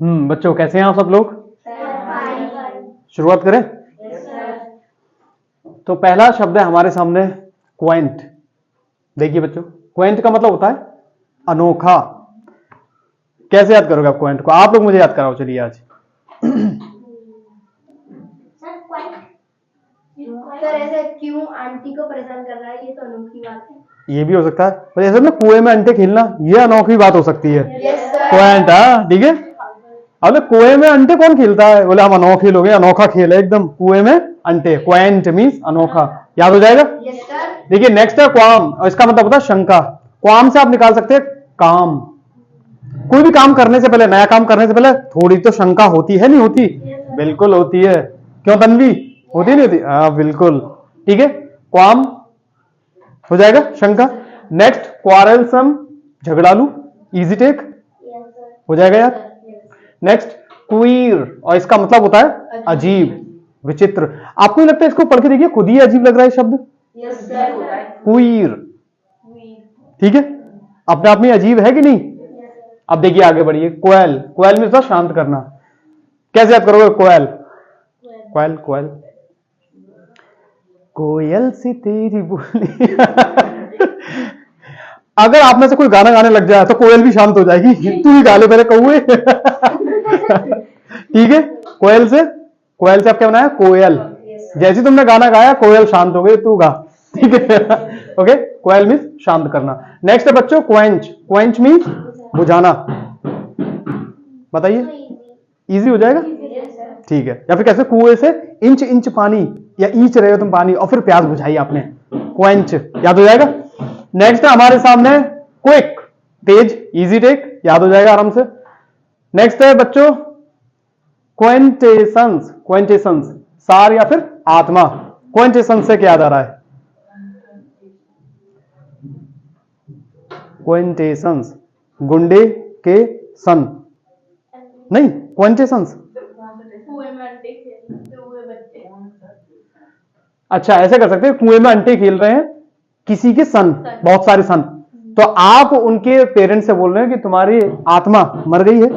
बच्चों कैसे हैं आप सब लोग? शुरुआत करें। तो पहला शब्द है हमारे सामने क्वाइंट। देखिए बच्चों, क्वाइंट का मतलब होता है अनोखा। कैसे याद करोगे आप क्वाइंट को? आप लोग मुझे याद कराओ, चलिए आज। सर ऐसे क्यों आंटी को परेशान कर रहा है, ये तो अनोखी बात है। ये भी हो सकता है, पर जैसे ना कुएं में अंटे खेलना, ये अनोखी बात हो सकती है। क्वाइंट, हाँ ठीक है। अब कुएं में अंटे कौन खेलता है? बोले हम अनोखे लोग हैं, अनोखा खेल है एकदम। कुएं में अंटे, क्वाइंट मीन्स अनोखा। याद हो जाएगा। देखिए नेक्स्ट है क्वाम, और इसका मतलब होता है शंका। क्वाम से आप निकाल सकते हैं काम। कोई भी काम करने से पहले, नया काम करने से पहले थोड़ी तो शंका होती है, नहीं होती? बिल्कुल होती है। क्यों तन्वी? होती नहीं होती? हाँ बिल्कुल, ठीक है। क्वाम हो जाएगा शंका। नेक्स्ट क्वारलसम, झगड़ालू, इजी टेक हो जाएगा यार। नेक्स्ट क्वीर, और इसका मतलब होता है अजीब, विचित्र। आपको नहीं लगता इसको पढ़ के देखिए खुद ही अजीब लग रहा है शब्द? क्वीर, ठीक है, अपने आप में अजीब है कि नहीं? अब देखिए आगे बढ़िए। कोयल, कोयल में शांत करना। कैसे याद करोगे कोयल? कोयल, कोयल, कोयल सी तेरी बोली। अगर आप में से कोई गाना गाने लग जाए तो कोयल भी शांत हो जाएगी। तू ही गा ले मेरे कौए। ठीक है, कोयल से, कोयल से आप क्या बनाया? कोयल। जैसे तुमने गाना गाया कोयल शांत हो गई, तू गा, ठीक है। ओके, कोयल मीन्स शांत करना। नेक्स्ट है बच्चों क्वेंच। क्वेंच मीन्स बुझाना। बताइए, इजी हो जाएगा, ठीक है। या फिर कैसे? कुएं से इंच इंच पानी, या इंच रहे हो तुम पानी और फिर प्यास बुझाई आपने, क्वेंच। याद हो जाएगा। नेक्स्ट है हमारे सामने क्विक, तेज, इजी टेक, याद हो जाएगा आराम से। नेक्स्ट है बच्चों क्वेंटेशंस। क्वेंटेशंस सार या फिर आत्मा। क्वेंटेशंस से क्या याद आ रहा है? क्वेंटेशंस, गुंडे के सन नहीं, क्वेंटेशंस। अच्छा ऐसे कर सकते हैं, कुएं में अंटे खेल रहे हैं किसी के सन, बहुत सारे सन, तो आप उनके पेरेंट्स से बोल रहे हैं कि तुम्हारी आत्मा मर गई है?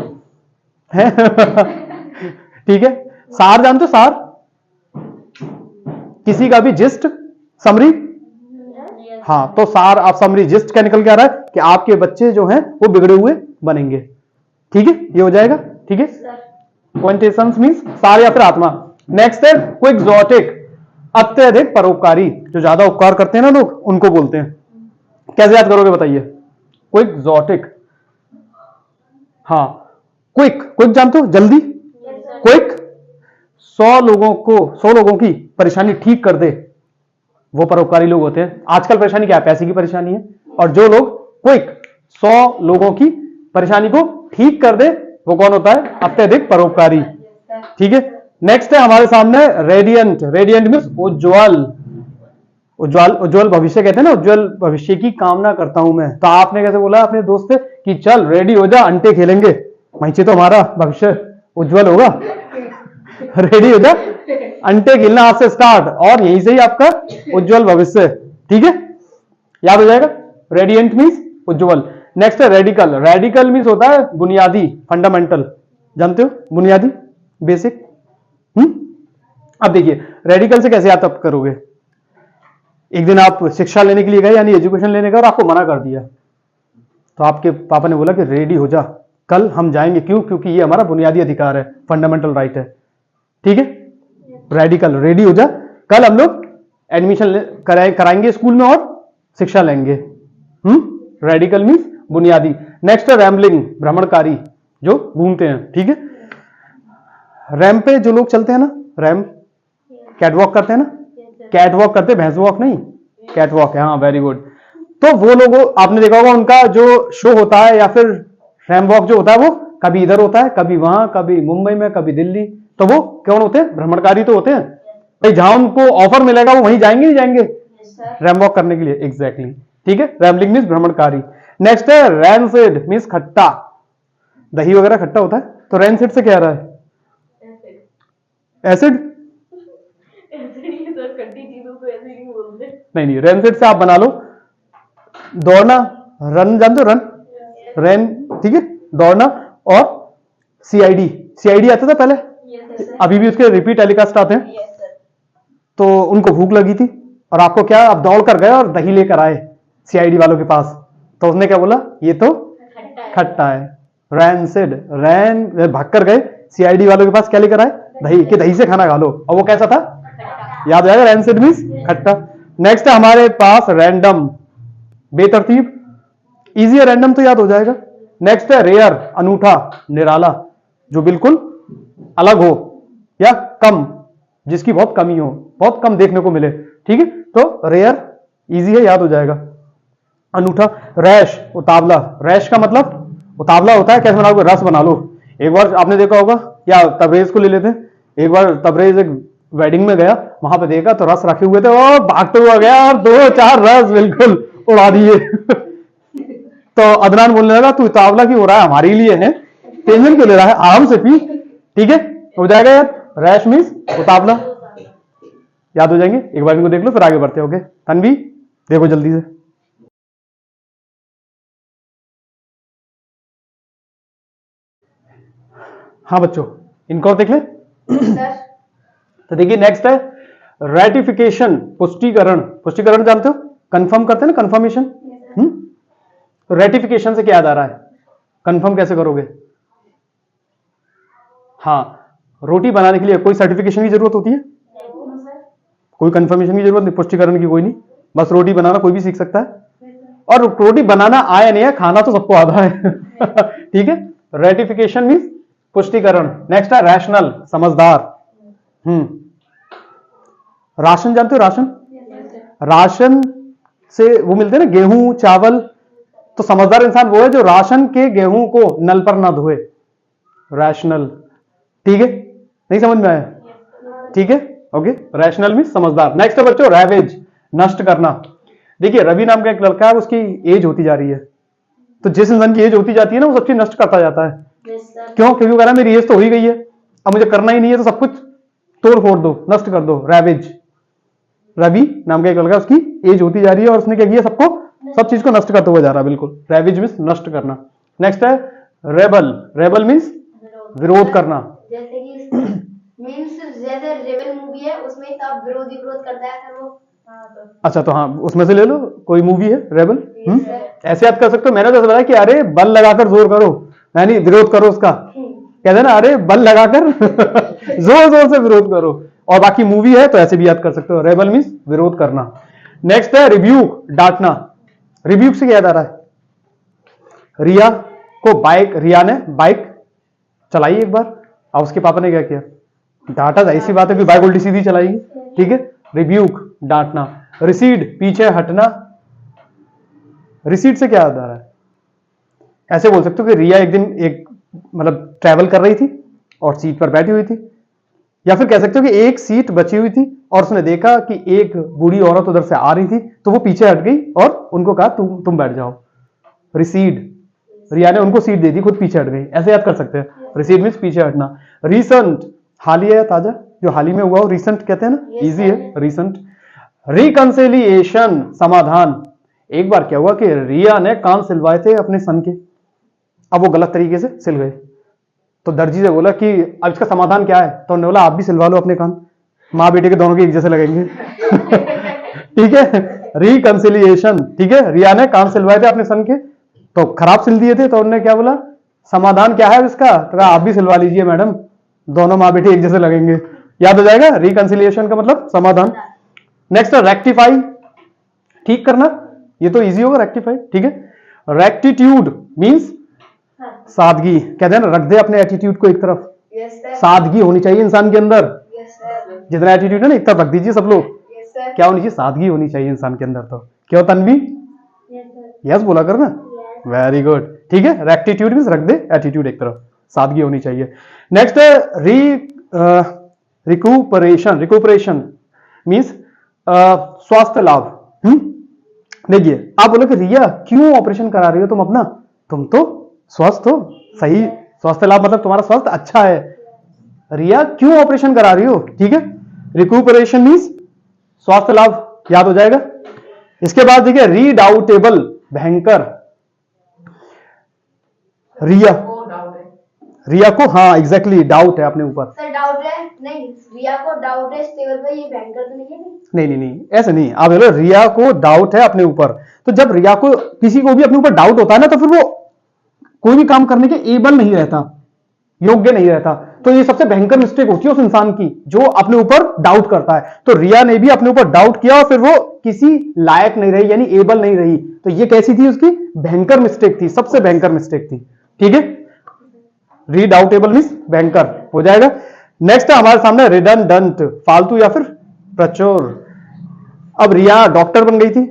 ठीक है। सार जानते हो? सार किसी का भी जिस्ट, समरी। हाँ, तो सार आप समरी, जिस्ट क्या निकल के आ रहा है कि आपके बच्चे जो हैं वो बिगड़े हुए बनेंगे। ठीक है, ये हो जाएगा, ठीक है। क्वेंटेशंस मींस सार या फिर आत्मा। नेक्स्ट है क्विक्सोटिक, अत्यधिक परोपकारी। जो ज्यादा उपकार करते हैं ना लोग, उनको बोलते हैं। कैसे याद करोगे बताइए? क्विक्सोटिक, हाँ क्विक, क्विक जानते हो? जल्दी, क्विक। 100 लोगों की परेशानी ठीक कर दे, वो परोपकारी लोग होते हैं। आजकल परेशानी क्या है? पैसे की परेशानी है, और जो लोग क्विक 100 लोगों की परेशानी को ठीक कर दे, वो कौन होता है? अत्यधिक परोपकारी, ठीक है। नेक्स्ट है हमारे सामने रेडियंट। रेडियंट मीन्स उज्ज्वल। उज्ज्वल, उज्ज्वल भविष्य कहते हैं ना, उज्ज्वल भविष्य की कामना करता हूं मैं। तो आपने कैसे बोला अपने दोस्त से कि चल रेडी हो जा, अंटे खेलेंगे, वहीं से तो हमारा भविष्य उज्ज्वल होगा। रेडी हो जा, अंटे खेलना आज से स्टार्ट, और यहीं से ही आपका उज्ज्वल भविष्य, ठीक है। याद हो जाएगा। रेडियंट मीन्स उज्ज्वल। नेक्स्ट है रेडिकल। रेडिकल मीन्स होता है बुनियादी, फंडामेंटल, जानते हो? बुनियादी, बेसिक। अब देखिए रेडिकल से कैसे याद करोगे? एक दिन आप शिक्षा लेने के लिए गए, यानी एजुकेशन लेने गए, और आपको मना कर दिया, तो आपके पापा ने बोला कि रेडी हो जा, कल हम जाएंगे। क्यों? क्योंकि ये हमारा बुनियादी अधिकार है, फंडामेंटल राइट है, ठीक है। रेडिकल, रेडी हो जा, कल हम लोग एडमिशन कराएंगे स्कूल में और शिक्षा लेंगे। रेडिकल मीन्स बुनियादी। नेक्स्ट है रैम्बलिंग, भ्रमणकारी, जो घूमते हैं, ठीक है। रैम पे जो लोग चलते हैं ना, रैम, कैटवॉक करते हैं ना, कैटवॉक करते, भैंस वॉक नहीं, कैटवॉक है, हाँ वेरी गुड। तो वो लोग, आपने देखा होगा उनका जो शो होता है, या फिर रैम वॉक जो होता है, वो कभी इधर होता है, कभी वहां, कभी मुंबई में, कभी दिल्ली। तो वो कौन होते हैं? भ्रमणकारी तो होते हैं भाई। जहां उनको ऑफर मिलेगा वो वहीं जाएंगे, नहीं जाएंगे रैम वॉक करने के लिए? एग्जैक्टली, ठीक है। Rambling means भ्रमणकारी। नेक्स्ट है रैनसेड मीन्स खट्टा, दही वगैरह खट्टा होता है, तो रैनसेड से क्या आ रहा है? एसिड? नहीं, रैनसेड से आप बना लो दौड़ना, रन, जानते हो? रन, रैन, ठीक है, दौड़ना, और सीआईडी, सीआईडी आता था पहले, यस सर। अभी भी उसके रिपीट टेलीकास्ट आते हैं। Yes sir. तो उनको भूख लगी थी और आपको क्या, आप दौड़ कर गए और दही लेकर आए सीआईडी वालों के पास, तो उसने क्या बोला, ये तो खट्टा है, रैंसिड, रैन भाग कर गए सीआईडी वालों के पास, क्या लेकर आए, दही, कि दही से खाना खा लो, और वो कैसा था, याद हो जाएगा, रैंसिड मींस खट्टा। नेक्स्ट है हमारे पास रैंडम, बेतरतीब, इजी है, रैंडम तो याद हो जाएगा। नेक्स्ट है रेयर, अनूठा, निराला, जो बिल्कुल अलग हो या कम, जिसकी बहुत कमी हो, बहुत कम देखने को मिले, ठीक है, तो रेयर इजी है, याद हो जाएगा। अनूठा, रैश, उतावला, रैश का मतलब उतावला होता है, कैसे बनाओगे, रस बना लो। एक बार आपने देखा होगा, या तबरेज को ले लेते हैं, एक बार तबरेज एक वेडिंग में गया, वहां पे देखा तो रस रखे हुए थे, वो भागते हुआ गया और 2-4 रस बिल्कुल उड़ा दिए। तो अदनान बोलने लगा, तू उतावला क्यों हो रहा है, हमारे लिए है, टेंशन क्यों ले रहा है, आराम से पी, ठीक है, हो जाएगा यार, रैश मींस उतावला, याद हो जाएंगे। एक बार इनको देख लो फिर आगे बढ़ते, ओके। तन्वी देखो जल्दी से, हाँ बच्चों, इनको और देख ले। सर। तो देखिए नेक्स्ट है रेटिफिकेशन, पुष्टिकरण, पुष्टिकरण जानते हो, कंफर्म करते हैं ना, कंफर्मेशन। रेटिफिकेशन से क्या याद आ रहा है, कंफर्म कैसे करोगे, हाँ, रोटी बनाने के लिए कोई सर्टिफिकेशन की जरूरत होती है, कोई कंफर्मेशन की जरूरत नहीं, पुष्टिकरण की कोई नहीं, बस रोटी बनाना कोई भी सीख सकता है, और रोटी बनाना आया नहीं है, खाना तो सबको आता है। ठीक है, रेटिफिकेशन मींस पुष्टिकरण। नेक्स्ट है रैशनल, समझदार। राशन जानते हो, राशन, राशन से वो मिलते हैं ना, गेहूं चावल, तो समझदार इंसान वो है जो राशन के गेहूं को नल पर ना धोए, रैशनल, ठीक है, नहीं समझ में आया, ठीक है, ओके, रैशनल मींस समझदार। नेक्स्ट है बच्चों रैवेज, नष्ट करना। देखिए रवि नाम का एक लड़का है, उसकी एज होती जा रही है, तो जिस इंसान की एज होती जाती है ना, वो सब चीज नष्ट करता जाता है। क्यों, क्योंकि वो कह रहा है मेरी एज तो हो ही गई है, अब मुझे करना ही नहीं है, तो सब कुछ तोड़ फोड़ दो, नष्ट कर दो, रैवेज। रवि नाम का एक लड़का, उसकी एज होती जा रही है और उसने क्या किया, सबको, सब चीज को नष्ट करते हुए जा रहा है, बिल्कुल, रैवेज मींस नष्ट करना। नेक्स्ट है रेबल, रेबल मींस विरोध करना। जैसे कि मींस जैसे रेबल मूवी है, उसमें सब विरोधी विरोध करता है, फिर वो अच्छा, तो हाँ, उसमें से ले लो, कोई मूवी है रेबल, Yes, ऐसे याद कर सकते हो। मैंने तो ऐसा बताया कि अरे बल लगाकर जोर करो, यानी विरोध करो उसका, कहते हैं ना, अरे बल लगाकर जोर जोर से विरोध करो, और बाकी मूवी है तो ऐसे भी याद कर सकते हो, रेबल मींस विरोध करना। नेक्स्ट है रिब्यूक, डांटना। रिब्यूक से क्या याद आ रहा है, रिया को बाइक, रिया ने बाइक चलाई एक बार, और उसके पापा ने क्या किया, डांटा था, ऐसी बात है कि बाइक उल्टी सीधी चलाएगी, ठीक है, रिब्यूक, डांटना। रिसीड, पीछे हटना। रिसीड से क्या याद आ रहा है, ऐसे बोल सकते हो कि रिया एक दिन एक मतलब ट्रैवल कर रही थी और सीट पर बैठी हुई थी, या फिर कह सकते हो कि एक सीट बची हुई थी और उसने देखा कि एक बूढ़ी औरत उधर से आ रही थी, तो वो पीछे हट गई और उनको कहा तुम बैठ जाओ, रिसीड, रिया ने उनको सीट दे दी, खुद पीछे हट गई, ऐसे याद कर सकते हैं, रिसीड मींस पीछे हटना। रिसेंट, हालिया या ताजा, जो हाल ही में हुआ हो, रिसेंट कहते हैं ना, Yes, इजी sir. है, रिसेंट। रिकंसिलिएशन, समाधान। एक बार क्या हुआ कि रिया ने कान सिलवाए थे अपने सन के, अब वो गलत तरीके से सिल गए, तो दर्जी से बोला कि अब इसका समाधान क्या है, तो उन्होंने बोला आप भी सिलवा लो अपने कान, माँ बेटे के दोनों के एक जैसे लगेंगे। ठीक है, रिकंसिलिएशन, ठीक है, रिया ने कान सिलवाए थे अपने सन के, तो खराब सिल दिए थे, तो उन्होंने क्या बोला, समाधान क्या है इसका, तो कहा आप भी सिलवा लीजिए मैडम, दोनों माँ बेटे एक जैसे लगेंगे, याद हो जाएगा, रिकंसिलिएशन का मतलब समाधान। नेक्स्ट रेक्टिफाई, ठीक करना, ये तो इजी होगा, रेक्टिफाई, ठीक है। रेक्टिट्यूड मींस सादगी, कहते हैं ना, रख दे अपने एटीट्यूड को एक तरफ, Yes, sir. सादगी होनी चाहिए इंसान के अंदर, Yes, sir. जितना एटीट्यूड है ना एक तरफ रख दीजिए सब लोग, Yes, sir. क्या होनी चाहिए, सादगी होनी चाहिए इंसान के अंदर, तो क्यों तन्वी, Yes, sir. यस बोला करना, Yes. वेरी गुड, ठीक है, रेक्टिट्यूड मींस रख दे एटीट्यूड एक तरफ, सादगी होनी चाहिए। नेक्स्ट है रिकूपरेशन, रिकूपरेशन मींस स्वास्थ्य लाभ। देखिए आप बोलो कि रिया क्यों ऑपरेशन करा रही हो तुम अपना, तुम तो स्वस्थ हो, सही, स्वास्थ्य लाभ मतलब तुम्हारा स्वास्थ्य अच्छा है, रिया क्यों ऑपरेशन करा रही हो, ठीक है, रिकूपरेशन मींस स्वास्थ्य लाभ, याद हो जाएगा। इसके बाद देखिए रीडाउटेबल, भयंकर, रिया, रिया को, हाँ एग्जैक्टली, डाउट है अपने ऊपर। सर डाउट है, नहीं रिया को डाउट है स्टेबल पे, ये भयंकर तो नहीं है? नहीं नहीं नहीं, ऐसे नहीं। आप बोलो रिया को डाउट है अपने ऊपर, तो जब रिया को किसी को भी अपने ऊपर डाउट होता है ना, तो फिर वो कोई भी काम करने के एबल नहीं रहता, योग्य नहीं रहता। तो ये सबसे भयंकर मिस्टेक होती है उस इंसान की जो अपने ऊपर डाउट करता है। तो रिया ने भी अपने ऊपर डाउट किया और फिर वो किसी लायक नहीं रही, यानी एबल नहीं रही। तो ये कैसी थी उसकी भयंकर मिस्टेक थी, सबसे भयंकर मिस्टेक थी। ठीक है, रीडाउटेबल मींस भयंकर हो जाएगा। नेक्स्ट है हमारे सामने रिडंडेंट, फालतू या फिर प्रचुर। अब रिया डॉक्टर बन गई थी,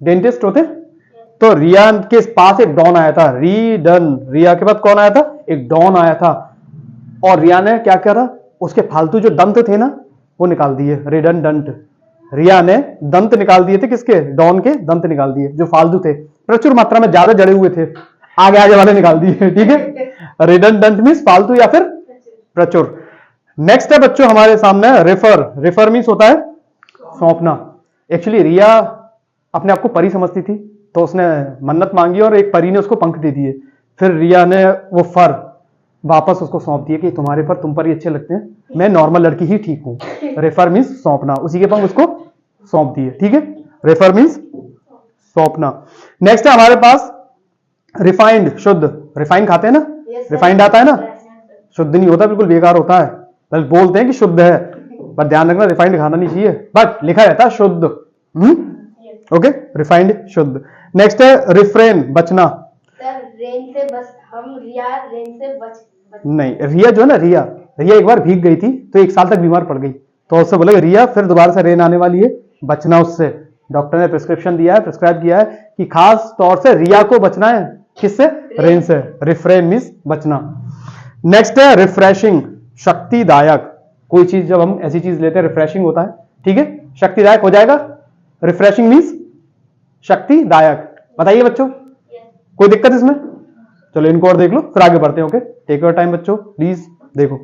डेंटिस्ट होते, तो रिया के पास एक डॉन आया था, रिया के पास कौन आया था? एक डॉन आया था। और रिया ने क्या करा? उसके फालतू जो दंत थे ना वो निकाल दिए, रिडंडेंट। रिया ने दंत निकाल दिए थे, किसके? डॉन के दंत निकाल दिए जो फालतू थे, प्रचुर मात्रा में ज्यादा जड़े हुए थे, आगे आगे वाले निकाल दिए। ठीक है, रिडंडेंट मींस फालतू या फिर प्रचुर। नेक्स्ट है बच्चों हमारे सामने रेफर मींस होता है सौंपना। एक्चुअली रिया अपने आप को परी समझती थी, तो उसने मन्नत मांगी और एक परी ने उसको पंख दे दिए। फिर रिया ने वो फर वापस उसको सौंप दिए कि तुम्हारे पर, तुम पर ही अच्छे लगते हैं, मैं नॉर्मल लड़की ही ठीक हूं। रेफर मींस सौंपना, उसी के पंख उसको सौंप दिए। ठीक है, रेफर मींस सौंपना। नेक्स्ट है हमारे पास रिफाइंड, शुद्ध। रिफाइंड खाते हैं ना, रिफाइंड आता है ना, शुद्ध नहीं होता, बिल्कुल बेकार होता है। बस बोलते हैं कि शुद्ध है, पर ध्यान रखना रिफाइंड खाना नहीं चाहिए, बट लिखा रहता है शुद्ध। ओके, रिफाइंड शुद्ध। नेक्स्ट है रिफ्रेन, बचना। सर रेन से बस, हम रिया रेन से बच नहीं, रिया जो है ना, रिया एक बार भीग गई थी तो 1 साल तक बीमार पड़ गई, तो उससे बोले रिया फिर दोबारा से रेन आने वाली है, बचना उससे। डॉक्टर ने प्रिस्क्रिप्शन दिया है, प्रिस्क्राइब किया है कि खास तौर से रिया को बचना है, किससे? रेन से। रिफ्रेन मींस बचना। नेक्स्ट है रिफ्रेशिंग, शक्तिदायक। कोई चीज जब हम ऐसी चीज लेते हैं रिफ्रेशिंग होता है, ठीक है, शक्तिदायक हो जाएगा। रिफ्रेशिंग मींस शक्तिदायक। बताइए बच्चों, कोई दिक्कत इसमें? चलो इनको और देख लो, फिर आगे बढ़ते हैं। ओके, टेक योर टाइम बच्चों, प्लीज देखो।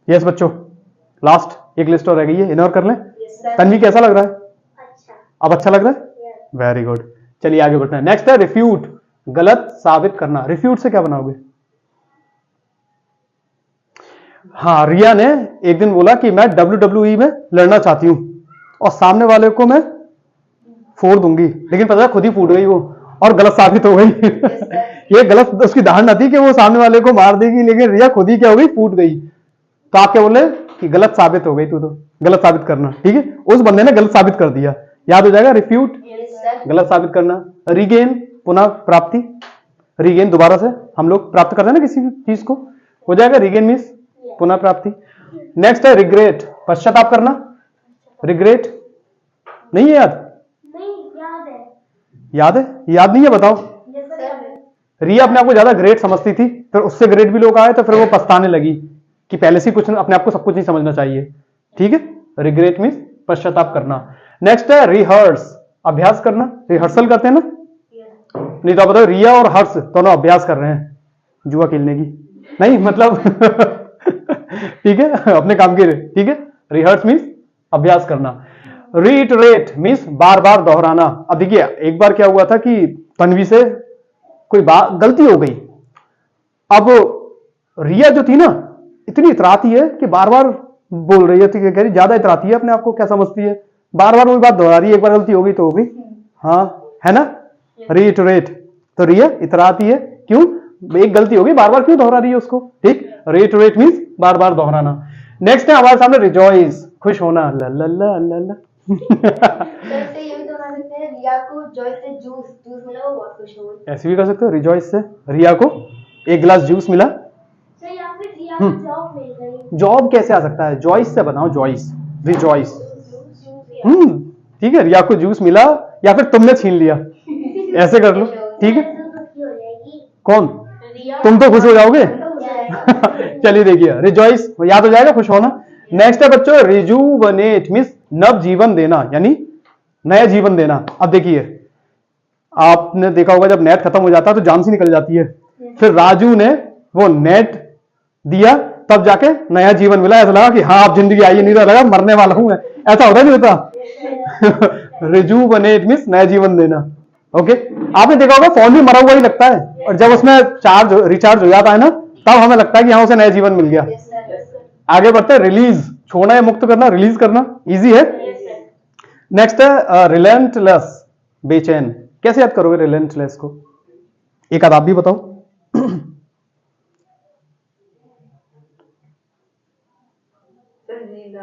यस बच्चों, लास्ट एक लिस्ट और रह गई है, इन्हें और कर लें। तन्वी कैसा लग रहा है? अच्छा। अब अच्छा लग रहा है? वेरी गुड, चलिए आगे बढ़ते हैं। नेक्स्ट है रिफ्यूट, गलत साबित करना। रिफ्यूट से क्या बनाओगे? हाँ, रिया ने एक दिन बोला कि मैं WWE में लड़ना चाहती हूं और सामने वाले को मैं फोड़ दूंगी, लेकिन पता है खुद ही फूट गई वो और गलत साबित हो गई। ये गलत उसकी धारणा थी कि वो सामने वाले को मार देगी, लेकिन रिया खुद ही क्या हो गई? फूट गई। तो आप क्या बोले कि गलत साबित हो गई तू, तो गलत साबित करना। ठीक है, उस बंदे ने गलत साबित कर दिया, याद हो जाएगा। रिफ्यूट गलत साबित करना, रीगेन पुनः प्राप्ति, रीगेन दोबारा से हम लोग प्राप्त करते हैं ना किसी चीज को, हो जाएगा रीगेन मींस पुनः प्राप्ति। नेक्स्ट है रिग्रेट, पश्चाताप करना। रिग्रेट नहीं है याद? नहीं याद है। याद है? याद नहीं है? बताओ। रिया अपने आप को ज्यादा ग्रेट समझती थी, फिर उससे ग्रेट भी लोग आए तो फिर वो पछताने लगी कि पहले से कुछ अपने आप को सब कुछ नहीं समझना चाहिए। ठीक है, रिग्रेट मींस पश्चाताप करना। नेक्स्ट है रिहर्स, अभ्यास करना। रिहर्सल करते हैं ना, नहीं तो आप बताओ रिया और हर्ष दोनों अभ्यास कर रहे हैं जुआ खेलने की, नहीं मतलब ठीक है, अपने काम के। ठीक है, रिहर्स मींस अभ्यास करना। रीइटरेट मींस बार बार दोहराना। अब देखिए एक बार क्या हुआ था कि तन्वी से कोई बात गलती हो गई, अब रिया जो थी ना इतनी इतराती है कि बार बार बोल रही है, कह रही ज्यादा इतराती है अपने आप को, क्या समझती है, बार बार वही बात दोहरा रही है, एक बार गलती हो गई तो हो गई, हाँ है ना। रीइटरेट, तो रिया इतराती है, क्यों? एक गलती हो गई, बार बार क्यों दोहरा रही है उसको। ठीक, रीइटरेट मींस बार बार दोहराना। नेक्स्ट है हमारे सामने रिजॉइस, खुश होना। ला ला ला ला ला तो ये भी तो बना सकते हैं, रिया को जॉय से जूस मिला, वो बहुत खुश हो गई। ऐसे भी कर सकते हो, रिजॉइस से रिया को एक गिलास जूस मिला। सर या फिर रिया को जॉब मिल गई। जॉब कैसे आ सकता है? जॉइस से बनाओ, जॉइस, रिजॉइस। ठीक है, रिया को जूस मिला या फिर तुमने छीन लिया, ऐसे कर लो। ठीक है, कौन? तुम तो खुश हो जाओगे। चलिए देखिए, रिजॉइस याद हो जाएगा, खुश होना। नेक्स्ट है बच्चों रिजुवनेट मींस नव जीवन देना, यानी नया जीवन देना। अब देखिए आपने देखा होगा जब नेट खत्म हो जाता है तो जान सी निकल जाती है, फिर राजू ने वो नेट दिया तब जाके नया जीवन मिला, ऐसा लगा कि हाँ अब जिंदगी आई है, नहीं तो लगा मरने वाला हूं मैं, ऐसा होता नहीं होता। रिजुवनेट मींस नया जीवन देना, ओके, आपने देखा होगा फोन भी मरा हुआ ही लगता है, और जब उसमें चार्ज रिचार्ज हो जाता है ना, तब हमें लगता है कि हाँ उसे नया जीवन मिल गया। Yes sir. आगे बढ़ते हैं, रिलीज, छोड़ना या मुक्त करना, रिलीज करना, इजी है। Yes sir. नेक्स्ट है रिलेंटलेस, बेचैन। कैसे याद करोगे रिलेंटलेस को? एक आध आप भी बताओ।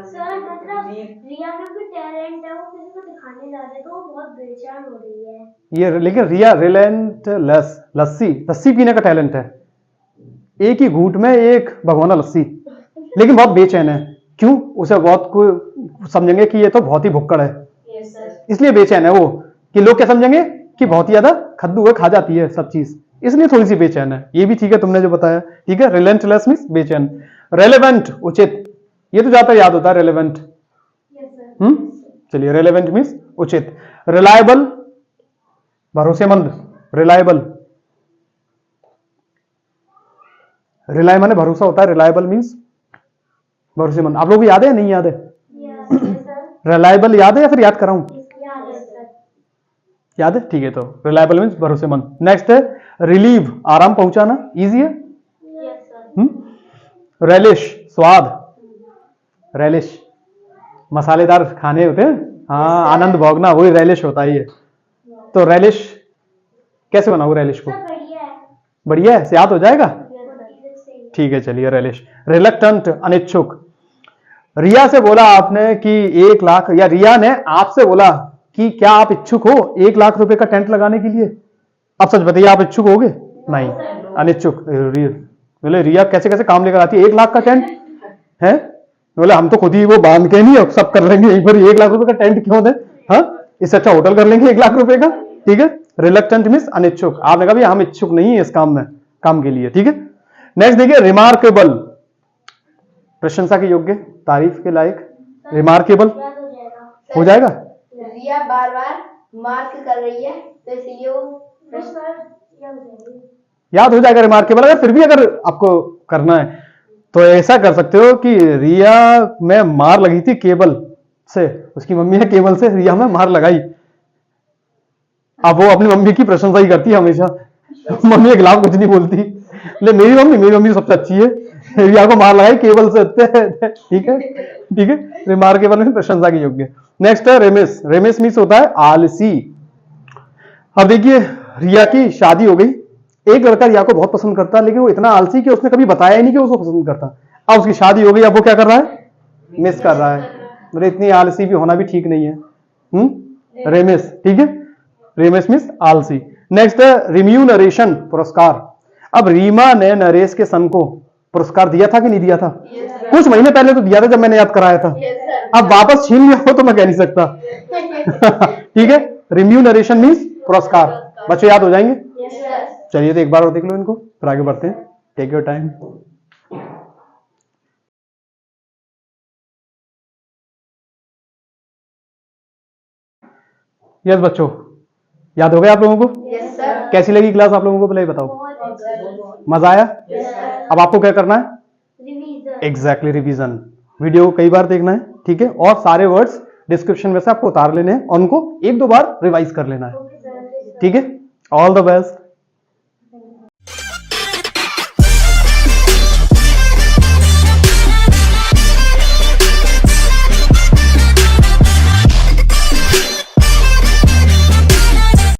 सर मतलब रिया में भी टैलेंट है, वो किसी को दिखाने जा रहे तो वो बहुत बेचैन हो रही है। ये लेकिन रिया रिलेंटलेस, लस्सी, लस्सी पीने का टैलेंट है, एक ही घूंट में एक भगोना लस्सी, लेकिन बहुत बेचैन है। क्यों? उसे बहुत को समझेंगे कि ये तो बहुत ही भुक्कड़ है, यस सर। इसलिए बेचैन है वो, कि लोग क्या समझेंगे कि बहुत ही ज्यादा खद्दू है, खा जाती है सब चीज, इसलिए थोड़ी सी बेचैन है। ये भी ठीक है, तुमने जो बताया ठीक है। रिलेंटलेस मींस बेचैन। रेलेवेंट, उचित, ये तो ज्यादा याद होता है रेलेवेंट। Yes sir. चलिए, रेलेवेंट मींस उचित। रिलायबल, भरोसेमंद, रिलायबल, रिलाय माने भरोसा होता है, रिलायबल मींस भरोसेमंद। आप लोगों को याद है, नहीं याद है? Yes sir. रिलायबल याद है या फिर याद कराऊं? याद है सर। याद है, ठीक है। तो रिलायबल मींस भरोसेमंद। नेक्स्ट है रिलीव, आराम पहुंचाना, इजी है। Yes sir. रेलिश, स्वाद, रेलिश मसालेदार खाने होते हैं, हाँ, आनंद भोगना, वही रेलिश होता है ये। तो रेलिश कैसे बनाओ रेलिश को? सर बढ़िया है। बढ़िया है, याद हो जाएगा, यस सर। ठीक है। चलिए, रेलिश। रिलक्टेंट, अनिच्छुक। रिया से बोला आपने कि 1 लाख, या रिया ने आपसे बोला कि क्या आप इच्छुक हो 1 लाख रुपए का टेंट लगाने के लिए? अब सच बताइए, आप इच्छुक होगे? नहीं, अनिच्छुक। बोले रिया कैसे कैसे काम लेकर आती है, 1 लाख का टेंट है? बोले हम तो खुद ही वो बांध के नहीं सब कर लेंगे एक बार, 1 लाख रुपए का टेंट क्यों दे, हाँ, इससे अच्छा होटल कर लेंगे 1 लाख रुपए का, ठीक है। रिलक्टेंट मींस अनिच्छुक। आपने कहा भैया हम इच्छुक नहीं है इस काम में, काम के लिए, ठीक है। नेक्स्ट देखिए, रिमार्केबल, प्रशंसा के योग्य, तारीफ के लायक, रिमार्केबल याद हो जाएगा। हो जाएगा। रिया बार बार मार्क कर रही है, तो इसलिए वो बस सर याद हो जाएगी। याद हो जाएगा रिमार्केबल। अगर फिर भी अगर आपको करना है तो ऐसा कर सकते हो कि रिया में मार लगी थी केबल से, उसकी मम्मी ने केबल से रिया में मार लगाई। अब वो अपनी मम्मी की प्रशंसा ही करती है हमेशा, मम्मी के खिलाफ कुछ नहीं बोलती, ले मेरी मम्मी सबसे अच्छी है, रिया को मार लगाई केबल से, ठीक है, ठीक है। रिमार्केबल में प्रशंसा के योग्य। नेक्स्ट है रेमिस, रेमिस मीन्स होता है आलसी। अब देखिए, रिया की शादी हो गई, एक लड़का रिया को बहुत पसंद करता है, लेकिन वो इतना आलसी कि उसने कभी बताया ही नहीं कि उसको पसंद करता। अब उसकी शादी हो गई, अब वो क्या कर रहा है? मिस कर रहा है। बोले इतनी आलसी भी होना भी ठीक नहीं है। रेमिस, ठीक है, रेमिस मीन्स आलसी। नेक्स्ट है रिम्यूनरेशन, पुरस्कार। अब रीमा ने नरेश के सन को पुरस्कार दिया था कि नहीं दिया था? कुछ महीने पहले तो दिया था जब मैंने याद कराया था, अब वापस छीन लिया हो तो मैं कह नहीं सकता। ठीक है, रिम्यूनरेशन मीन्स पुरस्कार। बच्चों याद हो जाएंगे? Yes sir. चलिए, तो एक बार और देख लो इनको, फिर आगे बढ़ते हैं। Take your time. यस बच्चों, याद हो गया आप लोगों को? Yes sir. कैसी लगी क्लास आप लोगों को, पहले बताओ। बहुत अच्छा। मजा आया? Yes sir. अब आपको क्या करना है? रिवीजन। Exactly, revision. वीडियो कई बार देखना है, ठीक है, और सारे वर्ड्स डिस्क्रिप्शन में से आपको उतार लेने हैं और उनको 1-2 बार रिवाइज कर लेना है, ओके सर। ठीक है। All the best.